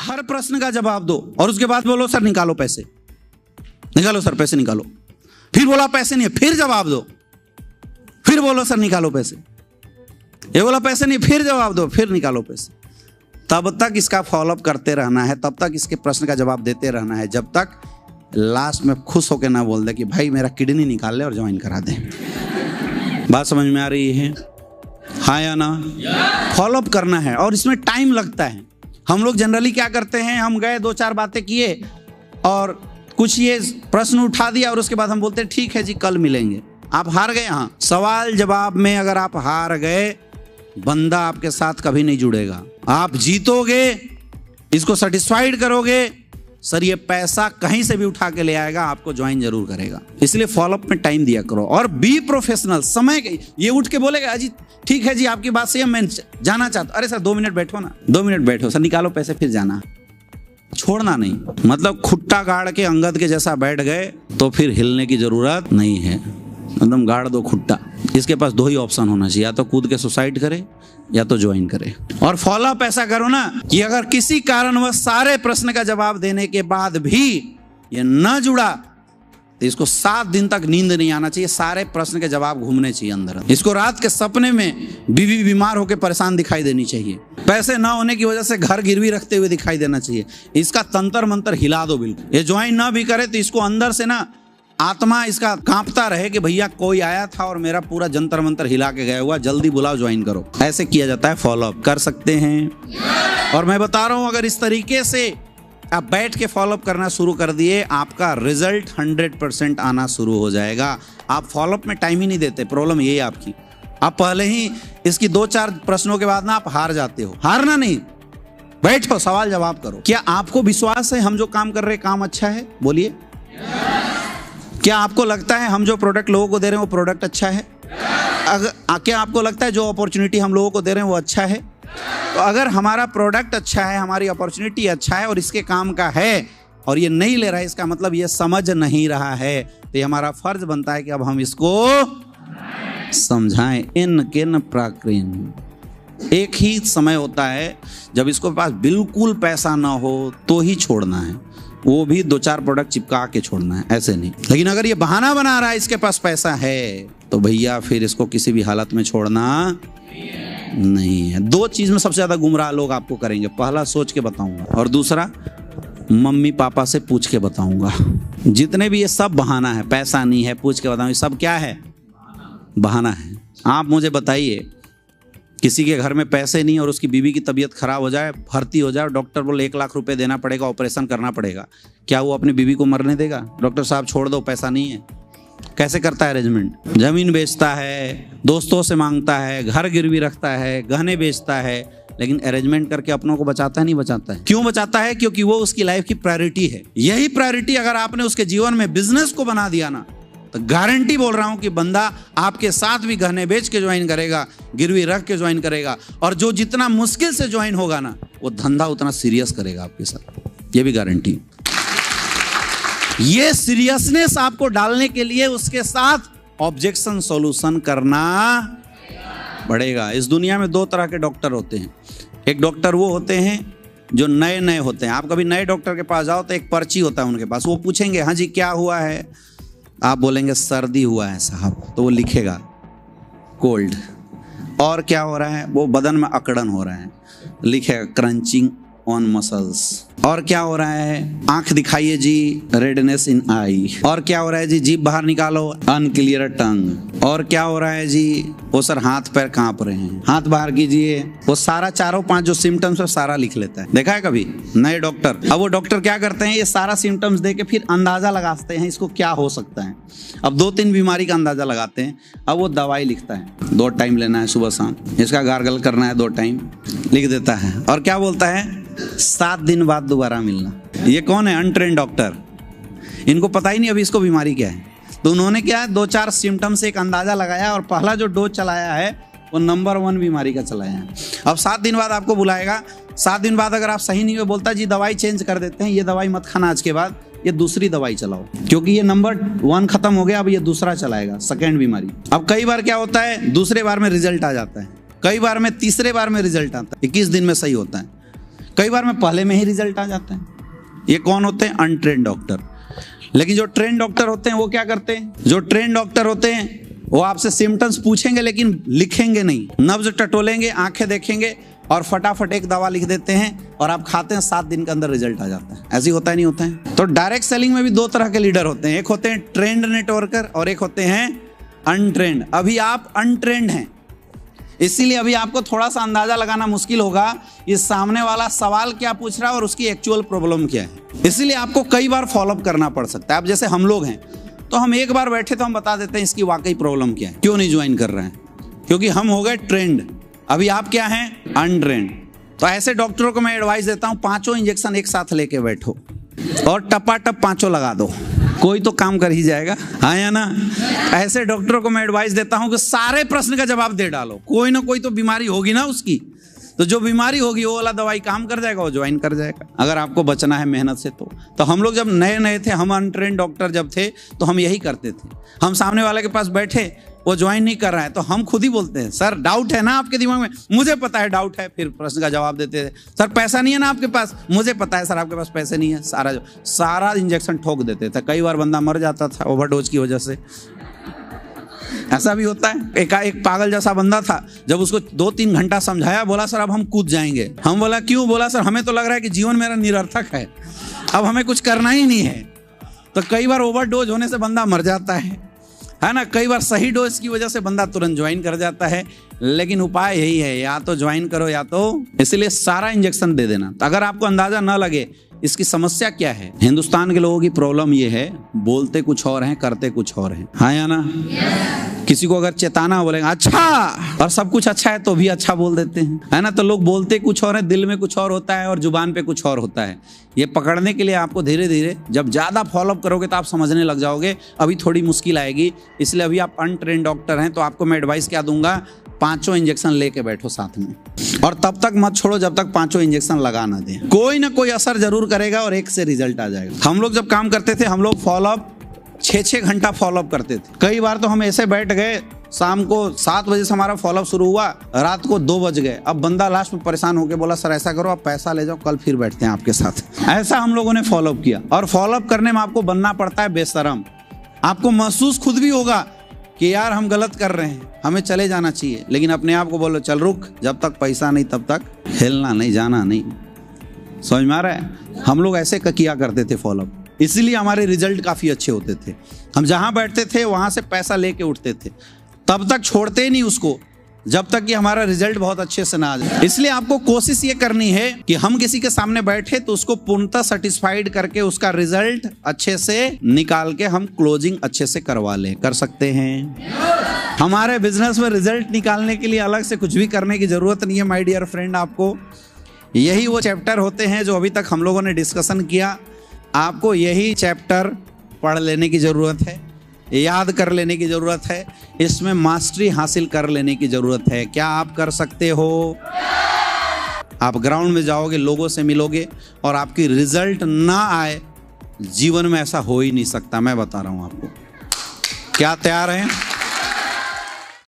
हर प्रश्न का जवाब दो और उसके बाद बोलो सर निकालो पैसे, निकालो सर पैसे निकालो। फिर बोला पैसे नहीं है, फिर जवाब दो, फिर बोलो सर निकालो पैसे। ये बोला पैसे नहीं, फिर जवाब दो, फिर निकालो पैसे। तब तक इसका फॉलोअप करते रहना है, तब तक इसके प्रश्न का जवाब देते रहना है, जब तक लास्ट में खुश होकर ना बोल दे कि भाई मेरा किडनी निकाल ले और ज्वाइन करा दे। बात समझ में आ रही है? हाँ या ना? फॉलोअप करना है और इसमें टाइम लगता है। हम लोग जनरली क्या करते हैं, हम गए 2-4 बातें किए और कुछ ये प्रश्न उठा दिया और उसके बाद हम बोलते हैं ठीक है जी कल मिलेंगे। आप हार गए। हाँ, सवाल जवाब में अगर आप हार गए, बंदा आपके साथ कभी नहीं जुड़ेगा। आप जीतोगे, इसको सेटिस्फाइड करोगे, सर ये पैसा कहीं से भी उठा के ले आएगा, आपको ज्वाइन जरूर करेगा। इसलिए फॉलोअप में टाइम दिया करो और बी प्रोफेशनल। समय ये उठ के बोलेगा अजी ठीक है जी आपकी बात सही है, मैं जाना चाहता हूं। अरे सर 2 मिनट बैठो ना, 2 मिनट बैठो सर, निकालो पैसे फिर जाना, छोड़ना नहीं। मतलब खुट्टा गाड़ के अंगद के जैसा बैठ गए तो फिर हिलने की जरूरत नहीं है। एकदम गाड़ दो खुट्टा। इसके पास 2 ही ऑप्शन होना चाहिए, या तो कूद के सुसाइड करे या तो ज्वाइन करे। और फॉलोअप ऐसा करो ना कि अगर किसी कारणवश सारे प्रश्न का जवाब देने के बाद भी ये न जुड़ा तो इसको 7 दिन तक नींद नहीं आना चाहिए। सारे प्रश्न के जवाब घूमने चाहिए अंदर। इसको रात के सपने में बीवी बीमार होकर परेशान दिखाई देनी चाहिए। पैसे ना होने की वजह से घर गिरवी रखते हुए दिखाई देना चाहिए। इसका तंत्र मंत्र हिला दो बिल्कुल। ये ज्वाइन ना भी करे तो इसको अंदर से ना आत्मा इसका कांपता रहे कि भैया कोई आया था और मेरा पूरा जंतर मंतर हिला के गया हुआ, जल्दी बुलाओ ज्वाइन करो। ऐसे किया जाता है। फॉलोअप कर सकते हैं। और मैं बता रहा हूं अगर इस तरीके से आप बैठ के फॉलोअप करना शुरू कर दिए, आपका रिजल्ट 100% आना शुरू हो जाएगा। आप फॉलोअप में टाइम ही नहीं देते, प्रॉब्लम ये है आपकी। आप पहले ही इसकी 2-4 प्रश्नों के बाद ना आप हार जाते हो। हारना नहीं, बैठो सवाल जवाब करो। क्या आपको विश्वास है हम जो काम कर रहे हैं काम अच्छा है? बोलिए। क्या आपको लगता है हम जो प्रोडक्ट लोगों को दे रहे हैं वो प्रोडक्ट अच्छा है? क्या आपको लगता है जो अपॉर्चुनिटी हम लोगों को दे रहे हैं वो अच्छा है? तो अगर हमारा प्रोडक्ट अच्छा है, हमारी अपॉर्चुनिटी अच्छा है और इसके काम का है और ये नहीं ले रहा है, इसका मतलब ये समझ नहीं रहा है, तो ये हमारा फर्ज बनता है कि अब हम इसको समझाएं। इन किन प्राकृन। एक ही समय होता है जब इसको पास बिल्कुल पैसा ना हो तो ही छोड़ना है, वो भी 2-4 प्रोडक्ट चिपका के छोड़ना है, ऐसे नहीं। लेकिन अगर ये बहाना बना रहा है इसके पास पैसा है तो भैया फिर इसको किसी भी हालत में छोड़ना नहीं है। 2 चीज में सबसे ज्यादा गुमराह लोग आपको करेंगे। पहला सोच के बताऊंगा और दूसरा मम्मी पापा से पूछ के बताऊंगा। जितने भी ये सब बहाना है, पैसा नहीं है, पूछ के बताऊंगा, ये सब क्या है? बहाना है। आप मुझे बताइए किसी के घर में पैसे नहीं और उसकी बीवी की तबीयत खराब हो जाए, भर्ती हो जाए, डॉक्टर बोले 1 लाख रुपए देना पड़ेगा, ऑपरेशन करना पड़ेगा, क्या वो अपनी बीवी को मरने देगा? डॉक्टर साहब छोड़ दो, पैसा नहीं है। कैसे करता है अरेंजमेंट? जमीन बेचता है, दोस्तों से मांगता है, घर गिरवी रखता है, गहने बेचता है, लेकिन अरेंजमेंट करके अपनों को बचाता है? नहीं बचाता है। क्यों बचाता है? क्योंकि वो उसकी लाइफ की प्रायोरिटी है। यही प्रायोरिटी अगर आपने उसके जीवन में बिजनेस को बना दिया ना, तो गारंटी बोल रहा हूं कि बंदा आपके साथ भी गहने बेच के ज्वाइन करेगा, गिरवी रख के ज्वाइन करेगा, और जो जितना मुश्किल से ज्वाइन होगा ना वो धंधा उतना सीरियस करेगा आपके साथ, ये भी गारंटी। ये सीरियसनेस आपको डालने के लिए उसके साथ ऑब्जेक्शन सॉल्यूशन करना पड़ेगा। इस दुनिया में 2 तरह के डॉक्टर होते हैं। एक डॉक्टर वो होते हैं जो नए नए होते हैं। आप कभी नए डॉक्टर के पास जाओ तो एक पर्ची होता है उनके पास, वो पूछेंगे हाँ जी क्या हुआ है, आप बोलेंगे सर्दी हुआ है साहब, तो वो लिखेगा कोल्ड। और क्या हो रहा है? वो बदन में अकड़न हो रहा है, लिखेगा क्रंचिंग ऑन मसल्स। और क्या हो रहा है? आंख दिखाइए जी, रेडनेस इन आई। और क्या हो रहा है जी? जीभ बाहर निकालो, अनक्लियर टंग। और क्या हो रहा है जी? वो सर हाथ पैर कांप रहे हैं, हाथ बाहर कीजिए। वो सारा 4-5 जो सिम्टम्स है सारा लिख लेता है। देखा है कभी नए डॉक्टर? अब वो डॉक्टर क्या करते हैं, ये सारा सिम्टम्स दे के फिर अंदाजा लगाते हैं इसको क्या हो सकता है। अब 2-3 बीमारी का अंदाजा लगाते हैं। अब वो दवाई लिखता है, 2 टाइम लेना है सुबह शाम, इसका गार्गल करना है 2 टाइम, लिख देता है। और क्या बोलता है? 7 दिन बाद दोबारा मिलना। ये कौन है? Untrained doctor. इनको पता ही नहीं अभी इसको बीमारी क्या है। तो उन्होंने क्या है, 2-4 सिम्टम से एक अंदाजा लगाया और पहला जो डोज चलाया है वो नंबर 1 बीमारी का चलाया है। अब 7 दिन बाद आपको बुलाएगा। 7 दिन बाद अगर आप सही नहीं हुए, बोलता जी दवाई चेंज कर देते हैं, ये दवाई मत खाना आज के बाद, ये दूसरी दवाई चलाओ, क्योंकि ये नंबर 1 खत्म हो गया, अब ये दूसरा चलाएगा, सेकेंड बीमारी। अब कई बार क्या होता है, दूसरे बार में रिजल्ट आ जाता है, कई बार में तीसरे बार में रिजल्ट आता है, 21 दिन में सही होता है। कई बार में पहले में ही रिजल्ट आ जाता है। ये कौन होते हैं? Untrained doctor. लेकिन जो ट्रेन डॉक्टर होते हैं वो क्या करते हैं? जो ट्रेन डॉक्टर होते हैं वो आपसे सिम्टम्स पूछेंगे लेकिन लिखेंगे नहीं, नब्ज टटोलेंगे, आंखें देखेंगे और फटाफट एक दवा लिख देते हैं और आप खाते हैं, 7 दिन के अंदर रिजल्ट आ जाता है। ऐसे ही होता है नहीं होता है? तो डायरेक्ट सेलिंग में भी 2 तरह के लीडर होते हैं, एक होते हैं ट्रेंड नेटवर्कर और एक होते हैं अनट्रेंड। अभी आप अनट्रेंड हैं, इसीलिए अभी आपको थोड़ा सा अंदाजा लगाना मुश्किल होगा ये सामने वाला सवाल क्या पूछ रहा है और उसकी एक्चुअल प्रॉब्लम क्या है। इसीलिए आपको कई बार फॉलोअप करना पड़ सकता है। अब जैसे हम लोग हैं तो हम एक बार बैठे तो हम बता देते हैं इसकी वाकई प्रॉब्लम क्या है, क्यों नहीं ज्वाइन कर रहे हैं, क्योंकि हम हो गए ट्रेंड। अभी आप क्या हैं? अनट्रेंड। तो ऐसे डॉक्टरों को मैं एडवाइस देता हूं 5 इंजेक्शन एक साथ लेके बैठो और टपाटप 5 लगा दो, कोई तो काम कर ही जाएगा, हाँ या ना? ऐसे डॉक्टरों को मैं एडवाइस देता हूं कि सारे प्रश्न का जवाब दे डालो, कोई ना कोई तो बीमारी होगी ना उसकी, तो जो बीमारी होगी वो वाला दवाई काम कर जाएगा, वो ज्वाइन कर जाएगा, अगर आपको बचना है मेहनत से। तो हम लोग जब नए नए थे, हम अनट्रेंड डॉक्टर जब थे तो हम यही करते थे। हम सामने वाले के पास बैठे, वो ज्वाइन नहीं कर रहा है तो हम खुद ही बोलते हैं सर डाउट है ना आपके दिमाग में? मुझे पता है डाउट है। फिर प्रश्न का जवाब देते थे, सर पैसा नहीं है ना आपके पास? मुझे पता है सर आपके पास पैसे नहीं है। सारा इंजेक्शन ठोक देते थे। कई बार बंदा मर जाता था ओवरडोज की वजह से। ऐसा भी होता है। एक पागल जैसा बंदा था, जब उसको 2-3 घंटा समझाया, बोला सर अब हम कूद जाएंगे। हम बोला क्यों? बोला सर हमें तो लग रहा है कि जीवन मेरा निरर्थक है, अब हमें कुछ करना ही नहीं है। तो कई बार ओवरडोज होने से बंदा मर जाता है ना? कई बार सही डोज की वजह से बंदा तुरंत ज्वाइन कर जाता है। लेकिन उपाय यही है, या तो ज्वाइन करो या तो, इसलिए सारा इंजेक्शन दे देना। तो अगर आपको अंदाजा ना लगे इसकी समस्या क्या है, हिंदुस्तान के लोगों की प्रॉब्लम ये है, बोलते कुछ और हैं, करते कुछ और हैं, हाँ या ना? किसी को अगर चेताना बोलेगा अच्छा, और सब कुछ अच्छा है तो भी अच्छा बोल देते हैं, है ना? तो लोग बोलते कुछ और है, दिल में कुछ और होता है और जुबान पे कुछ और होता है। ये पकड़ने के लिए आपको धीरे धीरे जब ज़्यादा फॉलोअप करोगे तो आप समझने लग जाओगे। अभी थोड़ी मुश्किल आएगी, इसलिए अभी आप अनट्रेंड डॉक्टर हैं तो आपको मैं एडवाइस क्या दूंगा, 5 इंजेक्शन लेके बैठो साथ में, और तब तक मत छोड़ो जब तक 5 इंजेक्शन लगा ना दें। कोई ना कोई असर जरूर करेगा और एक से रिजल्ट आ जाएगा। हम लोग जब काम करते थे, हम लोग फॉलोअप 6-6 घंटा फॉलोअप करते थे। कई बार तो हम ऐसे बैठ गए, शाम को 7 बजे से हमारा फॉलोअप शुरू हुआ, रात को 2 बज गए। अब बंदा लास्ट में परेशान होकर बोला सर ऐसा करो आप पैसा ले जाओ, कल फिर बैठते हैं आपके साथ। ऐसा हम लोगों ने फॉलोअप किया। और फॉलोअप करने में आपको बनना पड़ता है बेशरम। आपको महसूस खुद भी होगा कि यार हम गलत कर रहे हैं, हमें चले जाना चाहिए, लेकिन अपने आप को बोलो चल रुक, जब तक पैसा नहीं तब तक हिलना नहीं, जाना नहीं। समझ में आ रहा है? हम लोग ऐसे किया करते थे फॉलोअप, इसीलिए हमारे रिजल्ट काफ़ी अच्छे होते थे। हम जहाँ बैठते थे वहाँ से पैसा लेके उठते थे, तब तक छोड़ते ही नहीं उसको जब तक कि हमारा रिजल्ट बहुत अच्छे से ना आ जाए। इसलिए आपको कोशिश ये करनी है कि हम किसी के सामने बैठे तो उसको पूर्णतः सेटिस्फाइड करके उसका रिजल्ट अच्छे से निकाल के हम क्लोजिंग अच्छे से करवा लें। कर सकते हैं। हमारे बिजनेस में रिजल्ट निकालने के लिए अलग से कुछ भी करने की जरूरत नहीं है माय डियर फ्रेंड। आपको यही वो चैप्टर होते हैं जो अभी तक हम लोगों ने डिस्कशन किया, आपको यही चैप्टर पढ़ लेने की ज़रूरत है, याद कर लेने की ज़रूरत है, इसमें मास्टरी हासिल कर लेने की ज़रूरत है। क्या आप कर सकते हो? आप ग्राउंड में जाओगे, लोगों से मिलोगे और आपकी रिजल्ट ना आए, जीवन में ऐसा हो ही नहीं सकता। मैं बता रहा हूँ आपको। क्या तैयार हैं?